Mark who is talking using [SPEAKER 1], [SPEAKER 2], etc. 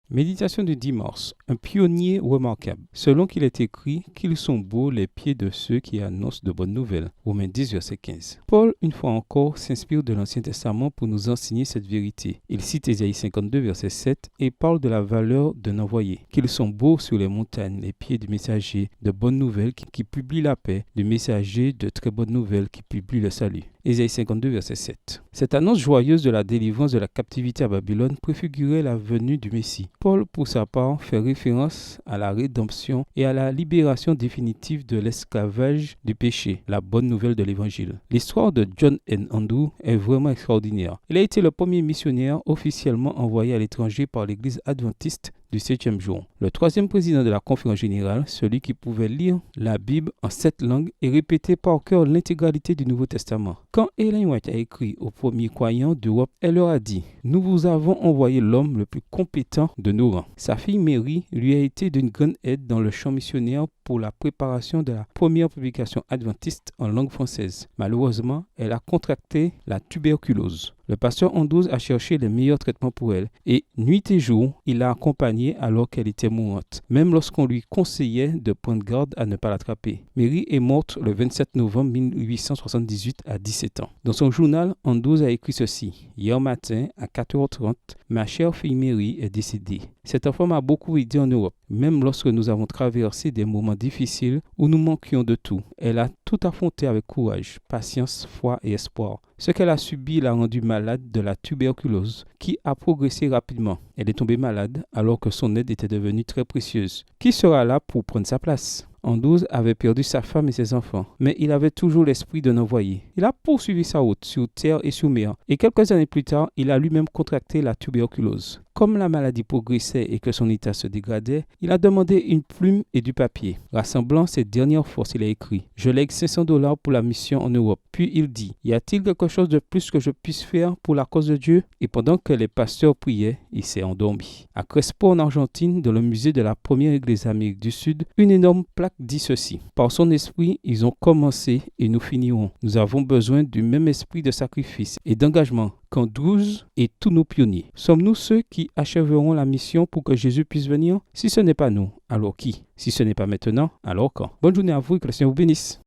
[SPEAKER 1] Méditation du 10 mars. Un pionnier remarquable. Selon qu'il est écrit qu'ils sont beaux les pieds de ceux qui annoncent de bonnes nouvelles. Romains 10, verset 15. Paul, une fois encore, s'inspire de l'Ancien Testament pour nous enseigner cette vérité. Il cite Ésaïe 52, verset 7 et parle de la valeur d'un envoyé. Qu'ils sont beaux sur les montagnes, les pieds du messager de bonnes nouvelles qui publie la paix, du messager de très bonnes nouvelles qui publie le salut. Ésaïe 52, verset 7. Cette annonce joyeuse de la délivrance de la captivité à Babylone préfigurait la venue du Messie. Paul, pour sa part, fait référence à la rédemption et à la libération définitive de l'esclavage du péché, la bonne nouvelle de l'Évangile. L'histoire de John N. Andrew est vraiment extraordinaire. Il a été le premier missionnaire officiellement envoyé à l'étranger par l'Église adventiste du 7e jour. Le troisième président de la conférence générale, celui qui pouvait lire la Bible en 7 langues et répéter par cœur l'intégralité du Nouveau Testament. Quand Ellen White a écrit aux premiers croyants d'Europe, elle leur a dit « Nous vous avons envoyé l'homme le plus compétent de nos rangs ». Sa fille Mary lui a été d'une grande aide dans le champ missionnaire pour la préparation de la première publication adventiste en langue française. Malheureusement, elle a contracté la tuberculose. Le pasteur Andrews a cherché les meilleurs traitements pour elle et nuit et jour, il l'a accompagnée alors qu'elle était mourante, même lorsqu'on lui conseillait de prendre garde à ne pas l'attraper. Mary est morte le 27 novembre 1878 à 17 ans. Dans son journal, Andrews a écrit ceci. « Hier matin, à 4h30, ma chère fille Mary est décédée. Cette enfant m'a beaucoup aidé en Europe, même lorsque nous avons traversé des moments difficiles où nous manquions de tout. Elle a tout affronté avec courage, patience, foi et espoir. Ce qu'elle a subi l'a rendue malade de la tuberculose, qui a progressé rapidement. Elle est tombée malade alors que son aide était devenue très précieuse. Qui sera là pour prendre sa place ? Andrews avait perdu sa femme et ses enfants, mais il avait toujours l'esprit d'un envoyé. Il a poursuivi sa route sur terre et sur mer, et quelques années plus tard, il a lui-même contracté la tuberculose. Comme la maladie progressait et que son état se dégradait, il a demandé une plume et du papier. Rassemblant ses dernières forces, il a écrit « Je lègue $500 pour la mission en Europe ». Puis il dit « Y a-t-il quelque chose de plus que je puisse faire pour la cause de Dieu ?» Et pendant que les pasteurs priaient, il s'est endormi. À Crespo, en Argentine, dans le musée de la première église d'Amérique du Sud, une énorme plaque dit ceci « Par son esprit, ils ont commencé et nous finirons. Nous avons besoin du même esprit de sacrifice et d'engagement qu'Andrews et tous nos pionniers. Sommes-nous ceux qui achèveront la mission pour que Jésus puisse venir? Si ce n'est pas nous, alors qui? Si ce n'est pas maintenant, alors quand? Bonne journée à vous et que le Seigneur vous bénisse.